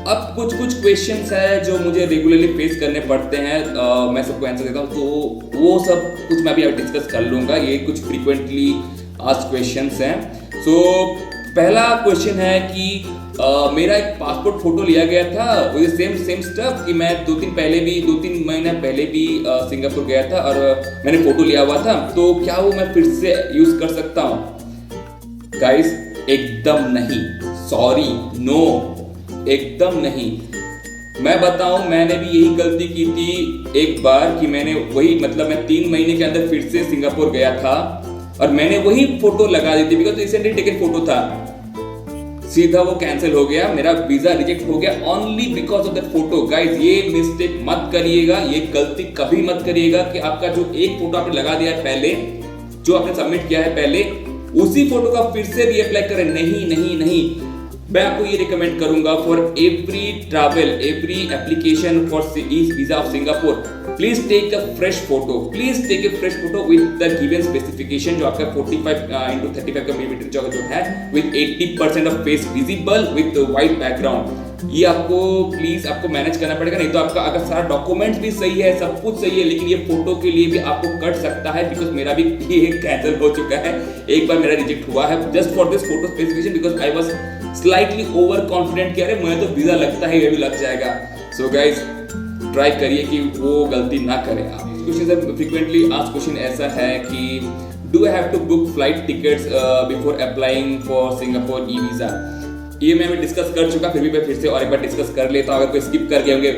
अब कुछ क्वेश्चंस है जो मुझे रेगुलरली फेस करने पड़ते हैं, मैं सबको आंसर देता हूँ, तो वो सब कुछ मैं अभी डिस्कस कर लूँगा। ये कुछ फ्रीक्वेंटली आस्क्ड क्वेश्चंस हैं। सो पहला क्वेश्चन है कि मेरा एक पासपोर्ट फोटो लिया गया था विद सेम स्टफ कि मैं 2-3 महीने पहले भी सिंगापुर गया था और मैंने फोटो लिया हुआ था, तो क्या वो मैं फिर से यूज कर सकता हूँ? गाइस एकदम नहीं, सॉरी, नो, एकदम नहीं। मैं बताऊं, मैंने भी यही गलती की थी एक बार कि मैंने वही मैं 3 महीने के अंदर फिर से सिंगापुर गया था और मैंने वही फोटो लगा दी थी बिकॉज रिसेंटली टेकन फोटो था। सीधा वो कैंसिल हो गया, मेरा वीजा रिजेक्ट हो गया only because of that photo. Guys ये मिस्टेक मत करिएगा, ये गलती कभी मत करिएगा कि आपका जो एक फोटो आपने लगा दिया है पहले, जो आपने सबमिट किया है पहले, उसी फोटो का फिर से रीअप्लाई करें। नहीं नहीं नहीं, मैं आपको ये रिकमेंड करूंगा for every travel, every application for visa of Singapore, please take a fresh photo, please take a fresh photo with the given specification जो आपका 45x35 का मिलीमीटर जो है, with 80% of face visible with white background. ये आपको please आपको manage करना पड़ेगा, नहीं तो आपका अगर सारा डॉक्यूमेंट भी सही है, सब कुछ सही है, लेकिन ये फोटो के लिए भी आपको कट सकता है। बिकॉज मेरा भी ये कैंसिल हो चुका है, एक बार मेरा रिजेक्ट हुआ है just for this photo specification because I was slightly over confident कि अरे मुझे तो वीजा लगता है, ये भी लग जाएगा। सो गाइज ट्राई करिए कि वो गलती ना करें आप। क्वेश्चन फ्रीक्वेंटली आस्क्ड क्वेश्चन ऐसा है कि do I have to book flight tickets before applying for Singapore e visa? ये मैं डिस्कस कर चुका, फिर भी मैं फिर से और एक बार डिस्कस कर लेता हूँ। अगर कोई स्किप कर गए होंगे,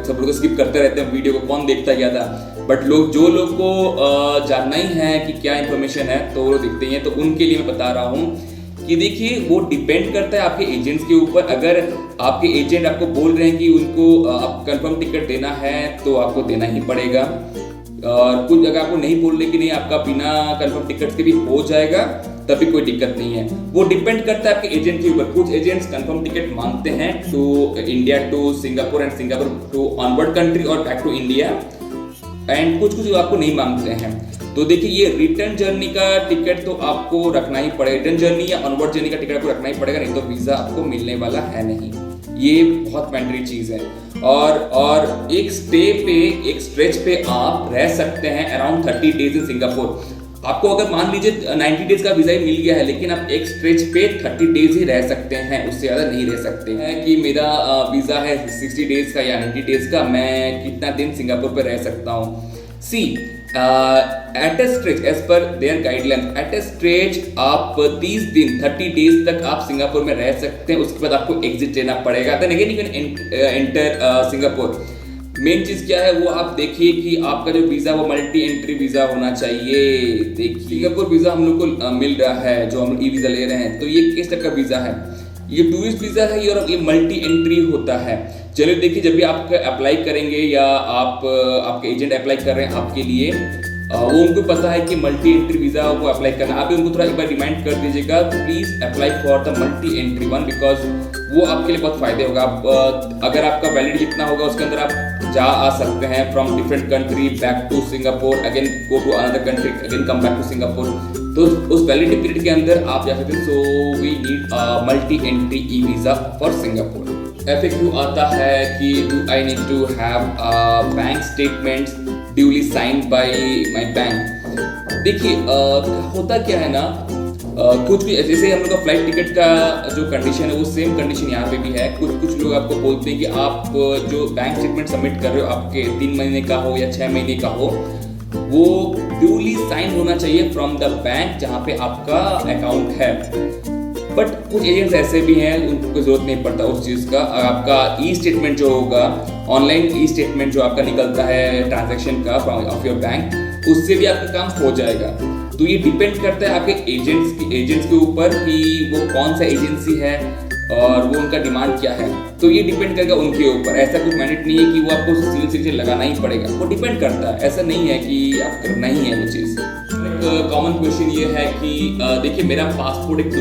सब लोग स्किप करते रहते हैं वीडियो को, कौन देखता गया था, बट जो लोग को जानना ही है कि क्या इन्फॉर्मेशन है तो वो देखते ही हैं, तो उनके लिए मैं बता रहा हूँ कि देखिए वो डिपेंड करता है आपके एजेंट्स के ऊपर। अगर आपके एजेंट आपको बोल रहे हैं कि उनको आप कंफर्म टिकट देना है तो आपको देना ही पड़ेगा, और कुछ अगर आपको नहीं बोल रहे कि नहीं आपका बिना कंफर्म टिकट के भी हो जाएगा तभी कोई दिक्कत नहीं है। वो डिपेंड करता है आपके एजेंट के ऊपर। कुछ एजेंट्स कंफर्म टिकट मांगते हैं to India to Singapore and Singapore to onward country और बैक टू इंडिया, एंड कुछ आपको नहीं मांगते हैं। तो देखिए ये रिटर्न जर्नी का टिकट तो आपको रखना ही पड़ेगा, रिटर्न जर्नी या ऑनवर्ड जर्नी का टिकट आपको रखना ही पड़ेगा, नहीं तो वीजा आपको मिलने वाला है नहीं। ये बहुत मैंडेटरी चीज है। और एक स्ट्रेच पे आप रह सकते हैं अराउंड 30 डेज इन सिंगापुर। आपको अगर मान लीजिए 90 डेज का वीजा ही मिल गया है, लेकिन आप एक स्ट्रेच पे 30 डेज ही रह सकते हैं, उससे ज़्यादा नहीं रह सकते हैं। कि मेरा वीज़ा है 60 डेज का या 90 डेज का, मैं कितना दिन सिंगापुर पे रह सकता हूँ? See at a stretch as per their guideline, at a stretch आप 30 दिन 30 डेज तक आप सिंगापुर में रह सकते हैं। उसके बाद आपको एग्जिट लेना पड़ेगा, then again you can enter Singapore. Main चीज क्या है वो आप देखिए कि आपका जो वीजा वो मल्टी एंट्री वीजा होना चाहिए। देखिए सिंगापुर वीजा हम लोग को मिल रहा है, जो हम लोग ई वीजा ले रहे हैं, तो ये किस टाइप का वीजा है? ये टूरिस्ट वीजा है और ये मल्टी एंट्री होता है। चलिए देखिए, जब भी आप अप्लाई करेंगे या आपके एजेंट अप्लाई कर रहे हैं आपके लिए, वो उनको पता है कि मल्टी एंट्री वीजा को अप्लाई करना। आप भी उनको थोड़ा एक बार रिमाइंड कर दीजिएगा, please apply for the multi entry one, because वो आपके लिए बहुत फायदे होगा। अगर आपका वैलिड जितना होगा उसके अंदर आप जा आ सकते हैं from different country back to Singapore, again go to another country, again come back to Singapore. तो उस वैलिडिटी पीरियड के अंदर आप जा सकते हैं। So we need multi entry e visa for Singapore. FAQ आता है कि do I need to have bank statements duly signed by my bank? देखिए होता क्या है ना, कुछ भी जैसे हम लोग का फ्लाइट टिकट का जो कंडीशन है वो सेम कंडीशन यहाँ पे भी है। कुछ लोग आपको बोलते हैं कि आप जो बैंक स्टेटमेंट सबमिट कर रहे हो, आपके 3 महीने का हो या 6 महीने का हो, वो ड्यूली साइन होना चाहिए फ्रॉम द बैंक जहाँ पे आपका अकाउंट है। बट कुछ एजेंट्स ऐसे भी हैं उनको कोई जरूरत नहीं पड़ता उस चीज़ का। आपका ई स्टेटमेंट जो होगा, ऑनलाइन ई स्टेटमेंट जो आपका निकलता है ट्रांजैक्शन का ऑफ योर बैंक, उससे भी आपका काम हो जाएगा। तो ये डिपेंड करता है आपके एजेंट्स के ऊपर कि वो कौन सा एजेंसी है और वो उनका डिमांड क्या है। तो ये डिपेंड करेगा उनके ऊपर। ऐसा कुछ मैंडेट नहीं है कि वो आपको सिल लगाना ही पड़ेगा, वो डिपेंड करता है। ऐसा नहीं है कि आप करना ही है वो चीज़। कॉमन क्वेश्चन ये है कि देखिए मेरा पासपोर्ट एक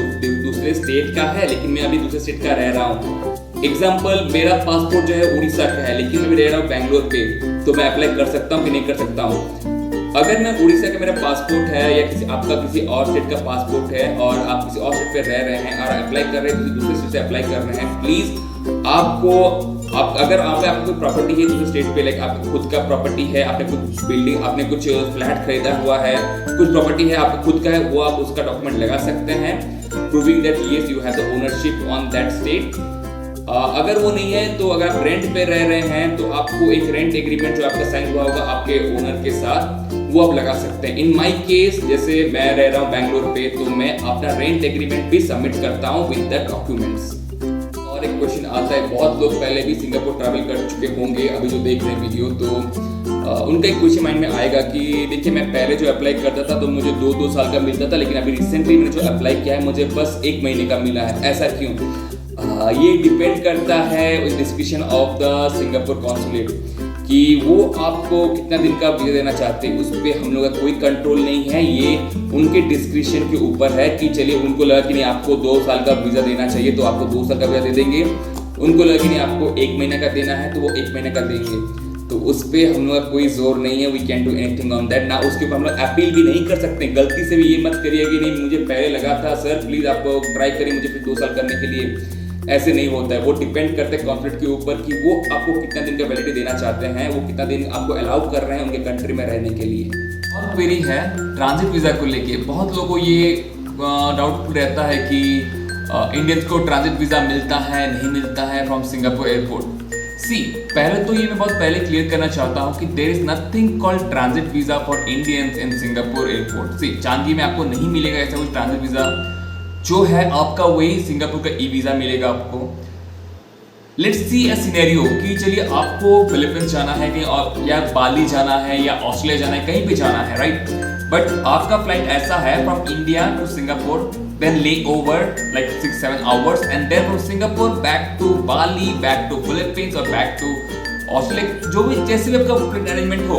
दूसरे स्टेट का है, लेकिन मैं अभी दूसरे स्टेट का रह रहा हूँ। एग्जाम्पल, मेरा पासपोर्ट जो है उड़ीसा का है, लेकिन मैं रह रहा हूँ बैंगलोर पे, तो मैं अप्लाई कर सकता हूँ कि नहीं कर सकता हूँ? अगर मैं उड़ीसा का मेरा पासपोर्ट है या आपका किसी और स्टेट का पासपोर्ट है और आप किसी और स्टेट पे रह रहे हैं और अप्लाई कर रहे हैं, किसी दूसरे स्टेट से अप्लाई कर रहे हैं, प्लीज आपको अगर आप आपकी कोई प्रॉपर्टी है दूसरे स्टेट पे, लाइक आपका खुद का प्रॉपर्टी है, आपने कुछ बिल्डिंग, आपने कुछ फ्लैट खरीदा हुआ है, कुछ प्रॉपर्टी है आपका खुद का है, वो आप उसका डॉक्यूमेंट लगा सकते हैं proving that yes you have the ownership on that state. अगर वो नहीं है तो अगर आप रेंट पे रह रहे हैं तो आपको एक रेंट एग्रीमेंट जो आपका साइन हुआ होगा आपके ओनर के साथ, वो आप लगा सकते हैं। इन माय केस जैसे मैं रह रहा हूँ बैंगलोर पे, तो मैं अपना रेंट एग्रीमेंट भी सबमिट करता हूँ विद द डॉक्यूमेंट्स। और एक क्वेश्चन आता है, बहुत लोग पहले भी सिंगापुर ट्रैवल कर चुके होंगे अभी जो देख रहे हैं वीडियो, तो उनका एक क्वेश्चन माइंड में आएगा कि देखिए मैं पहले जो अप्लाई करता था तो मुझे 2-2 साल का मिलता था, लेकिन अभी रिसेंटली मैंने जो अप्लाई किया है मुझे बस 1 महीने का मिला है, ऐसा क्यों? ये डिपेंड करता है description of the Singapore consulate कि वो आपको कितना दिन का वीज़ा देना चाहते हैं, उस पर हम लोग का कोई कंट्रोल नहीं है। ये उनके डिस्क्रिप्शन के ऊपर है कि चलिए उनको लगा कि नहीं आपको 2 साल का वीज़ा देना चाहिए तो आपको 2 साल का वीज़ा दे देंगे, उनको लगा कि नहीं आपको 1 महीने का देना है तो वो 1 महीने का देंगे। तो उस पर हम लोग का कोई जोर नहीं है, we can do anything on that. ना उसके ऊपर हम लोग अपील भी नहीं कर सकते। गलती से भी ये मत करिए कि नहीं मुझे पहले लगा था सर प्लीज़ आप ट्राई करिए मुझे फिर 2 साल करने के लिए, ऐसे नहीं होता है। वो डिपेंड करते हैं कॉन्फ्लिक्ट के ऊपर कि वो आपको कितना दिन का वैलिडिटी देना चाहते हैं, वो कितना दिन आपको अलाउ कर रहे हैं उनके कंट्री में रहने के लिए। और क्वेरी है ट्रांजिट वीज़ा को लेके, बहुत लोगों को ये डाउट रहता है कि इंडियंस को ट्रांजिट वीज़ा मिलता है नहीं मिलता है फ्रॉम सिंगापुर एयरपोर्ट। पहले तो ये मैं बहुत पहले क्लियर करना चाहता हूँ कि there is nothing called transit visa for Indians in Singapore airport. Changi में आपको नहीं मिलेगा ऐसा कुछ ट्रांजिट वीज़ा, जो है आपका वही सिंगापुर का ई वीज़ा मिलेगा आपको। लेट्स सी अ सिनेरियो कि चलिए आपको फिलीपींस जाना है कहीं और, या बाली जाना है या ऑस्ट्रेलिया जाना है, कहीं पे जाना है, राइट? बट आपका फ्लाइट ऐसा है from India to Singapore, then layover like 6-7 hours and then from Singapore back to Bali, back to Philippines और बैक टू ऑस्ट्रेलिया, जो भी जैसे भी आपका फ्लाइट अरेंजमेंट हो।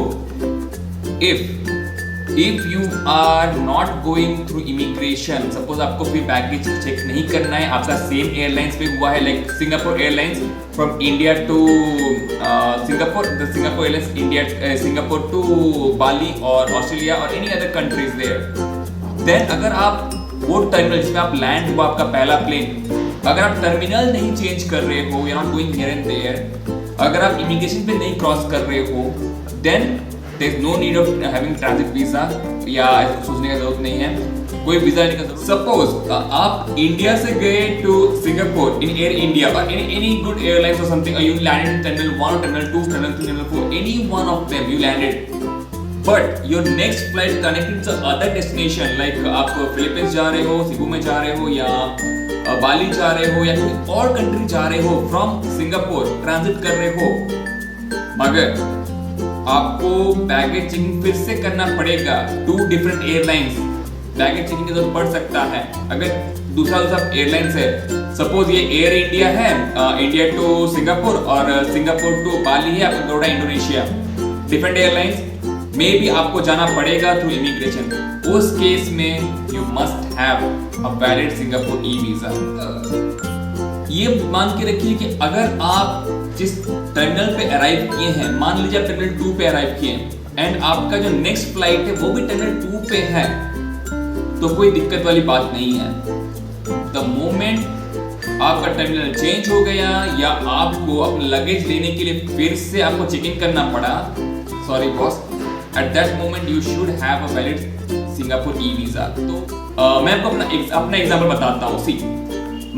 If you are not going through immigration, suppose आपको फिर baggage check नहीं करना है, आपका सेम एयरलाइंस पे हुआ है like Singapore airlines from India to Singapore, the Singapore airlines India Singapore to Bali और ऑस्ट्रेलिया और any other countries there. Then अगर आप वो टर्मिनल जिसमें आप लैंड हुआ आपका पहला प्लेन, अगर आप टर्मिनल नहीं चेंज कर रहे हो, you are not going here and there, अगर आप इमिग्रेशन पे नहीं क्रॉस कर रहे हो, then there is no need of having transit visa, या सोचने का जरूरत नहीं है, कोई वीजा नहीं कर। सपोज आप इंडिया से गए to Singapore in Air India और any good airlines or something, you landed in terminal 1 or terminal 2, terminal 3, terminal 4, any one of them you landed, but your next flight connected to other destination, like आप Philippines जा रहे हो, सिबू में जा रहे हो, या बाली जा रहे हो, या कोई और कंट्री जा रहे हो, फ्रॉम सिंगापुर ट्रांजिट कर रहे हो, मगर आपको बैगेज चेकिंग फिर से करना पड़ेगा। 2 डिफरेंट एयरलाइंस बैगेज चेकिंग की जरूरत पड़ सकता है। अगर दूसरा एयरलाइंस है, सपोज ये एयर इंडिया है, इंडिया टू सिंगापुर और सिंगापुर टू बाली है, आपको दौड़ा इंडोनेशिया, डिफरेंट एयरलाइंस में भी आपको जाना पड़ेगा थ्रू इमिग्रेशन। उस केस में you must have a valid Singapore e visa. ये मान के रखिए कि अगर आप जिस टर्मिनल पे अराइव किए हैं, मान लीजिए आप टर्मिनल 2 पे अराइव किए एंड आपका जो नेक्स्ट फ्लाइट है वो भी टर्मिनल 2 पे है, तो कोई दिक्कत वाली बात नहीं है। द मोमेंट आपका टर्मिनल चेंज हो गया या आपको अपना लगेज लेने के लिए फिर से आपको चेक इन करना पड़ा, sorry boss, at that moment you should have a valid Singapore e visa. तो मैं आपको अपना एग्जांपल बताता हूँ। सी,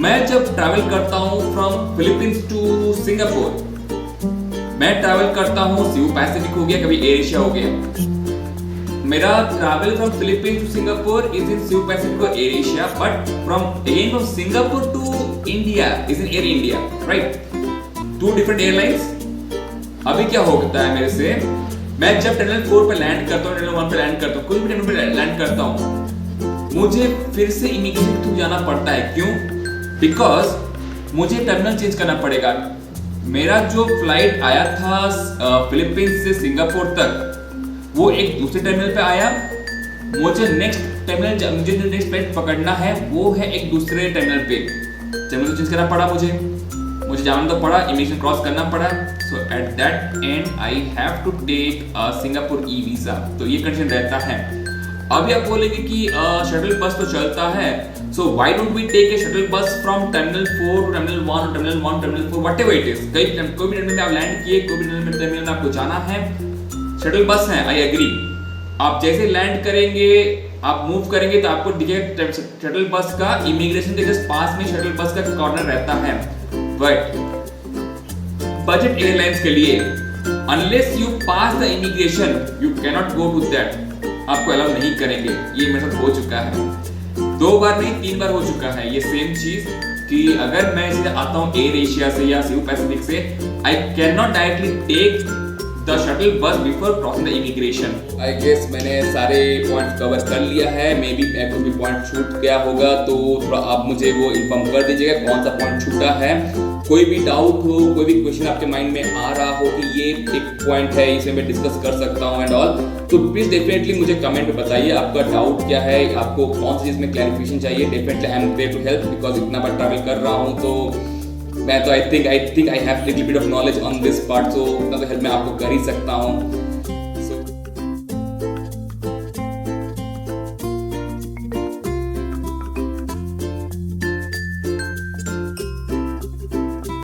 मैं जब ट्रैवल करता हूँ फ्रॉम फिलीपींस टू सिंगापुर, मैं ट्रैवल करता हूँ सीयू पैसिफिक हो गया, कभी एयर एशिया हो गया। मेरा travel from Philippines to Singapore is in Cebu Pacific और Air Asia, but from Singapore to India is in Air India, right? 2 different airlines. अभी क्या होता है मेरे से, मैं जब टर्मिनल 4 पे लैंड करता हूँ, टर्मिनल 1 पे लैंड करता हूँ, कोई भी टर्मिनल पे लैंड करता हूँ, मुझे फिर से इमिग्रेशन थ्रू जाना पड़ता है। क्यों? बिकॉज मुझे टर्मिनल चेंज करना पड़ेगा। मेरा जो फ्लाइट आया था फिलीपींस से सिंगापुर तक, वो एक दूसरे टर्मिनल पे आया। मुझे नेक्स्ट टर्मिनल, मुझे जो नेक्स्ट फ्लाइट पकड़ना है वो है एक दूसरे टर्मिनल पे। टर्मिनल चेंज करना पड़ा, मुझे जाना तो पड़ा, इमिग्रेशन क्रॉस करना पड़ा। So at that end I have to take a Singapore e visa. तो ये कंडीशन रहता है। अभी आप बोलेंगे कि शटल बस तो चलता है, so why don't we take a shuttle bus from terminal 4 to terminal 1, terminal 1 terminal 4, whatever it is. कोई भी टर्मिनल में आप लैंड किए, कोई भी टर्मिनल में आपको जाना है, शटल बस है, आई एग्री। आप जैसे लैंड करेंगे, आप मूव करेंगे तो आपको दिखेगा शटल बस का इमिग्रेशन के जस्ट पास में शटल बस का कॉर्नर रहता है। बट बजट एयरलाइंस के लिए unless you pass the immigration you cannot go to that, आपको अलाउ नहीं करेंगे। ये मेरे साथ हो चुका है, 2 बार नहीं 3 बार हो चुका है ये सेम चीज, कि अगर मैं सीधे आता हूँ एयर एशिया से या सीयू पैसिफिक से, I can not directly take the shuttle bus before crossing the immigration. I guess मैंने सारे पॉइंट कवर कर लिया है, मे बी कुछ भी पॉइंट छूट गया होगा तो थोड़ा आप मुझे वो इन्फॉर्म कर दीजिएगा कौन सा पॉइंट छूटा है। कोई भी डाउट हो, कोई भी क्वेश्चन आपके माइंड में आ रहा हो कि ये एक पॉइंट है, इसे मैं डिस्कस कर सकता हूँ एंड ऑल, तो प्लीज डेफिनेटली मुझे कमेंट में बताइए आपका डाउट क्या है, आपको कौन सी चीज में क्लैरिफिकेशन चाहिए। Definitely I am there to help, because इतना बार ट्रैवल कर रहा हूँ तो मैं तो I think I have little bit of knowledge on this part, so उतना तो हेल्प मैं आपको कर ही सकता हूँ।